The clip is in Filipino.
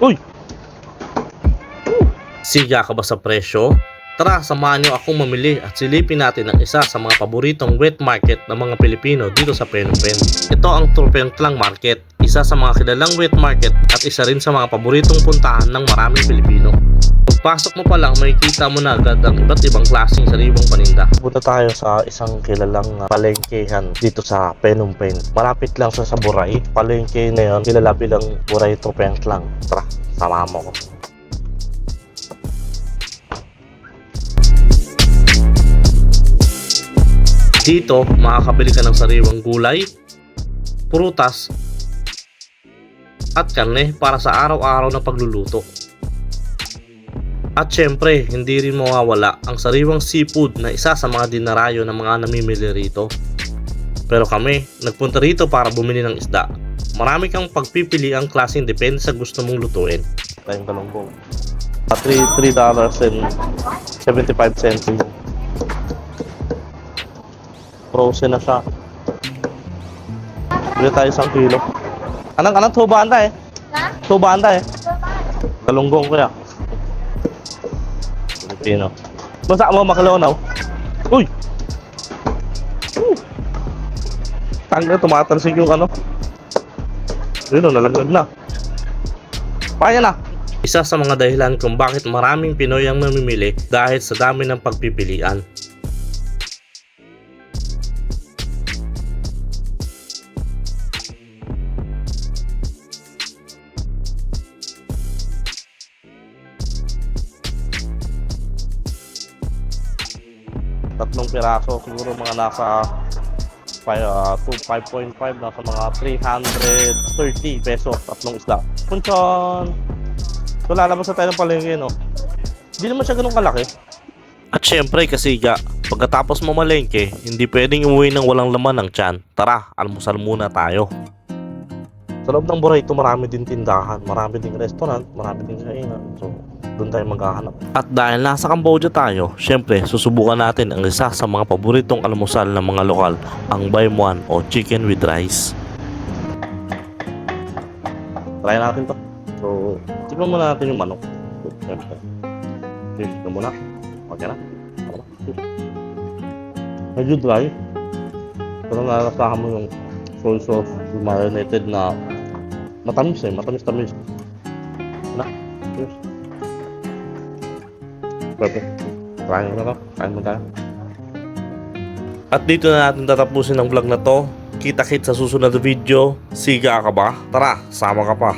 Uy! Siga ka ba sa presyo? Tara, samahan niyo akong mamili at silipin natin ang isa sa mga paboritong wet market ng mga Pilipino dito sa Phnom Penh. Ito ang Trupheng Klang Market, isa sa mga kilalang wet market at isa rin sa mga paboritong puntahan ng maraming Pilipino. Pagpasok mo pa lang, makikita mo na agad ang iba't ibang klaseng sariwang paninda. Punta tayo sa isang kilalang palengkehan dito sa Phnom Penh. Malapit lang sa Buray. Palengke na yun, kilala bilang Buray Trupheng Klang. Tara, samahan mo ko. Dito, makakabili ka ng sariwang gulay, prutas, at karne para sa araw-araw na pagluluto. At syempre, hindi rin mawawala ang sariwang seafood na isa sa mga dinarayo ng mga namimili rito. Pero kami, nagpunta rito para bumili ng isda. Marami kang pagpipili ang klaseng depende sa gusto mong lutuin. Tayong talonggo. $3.75. Frozen na siya. Bili tayo 1 kilo. Anong tubanda eh? Tubanda eh. Talunggong ko ya. Pilipino. Basta mo makalaw. Uy! Tanggal, tumatalsik yung ano. Yun o, nalaglag na. Paya na. Isa sa mga dahilan kung bakit maraming Pinoy ang mamimili dahil sa dami ng pagpipilian. Tatlong piraso, siguro mga nasa 5.5, nasa mga 330 pesos, tatlong isda. Punchon! So lalabas na tayo ng palengke, no? Hindi naman siya ganun kalaki. At syempre kasiga, pagkatapos mamalengke, hindi pwedeng umuwi ng walang laman ng tiyan. Tara, almusal muna tayo. Sa loob ng Buray ito, marami din tindahan, marami din restaurant, marami din kainan. So doon tayo maghahanap. At dahil nasa Cambodia tayo, syempre susubukan natin ang isa sa mga paboritong almusal ng mga lokal, ang Baim One o chicken with rice. Try natin to. So, tignan muna natin yung manok. So, syempre. Tignan muna. Okay na. Medyo dry. Pero nalasahan mo yung soy sauce, yung marinated na matamis eh. Matamis-tamis. Na. Cheers. Perfect. Kain mo na to. Kain mo tayo. At dito na natin tatapusin ang vlog na to. Kita-kit sa susunod na video. Siga ka ba? Tara, sama ka pa.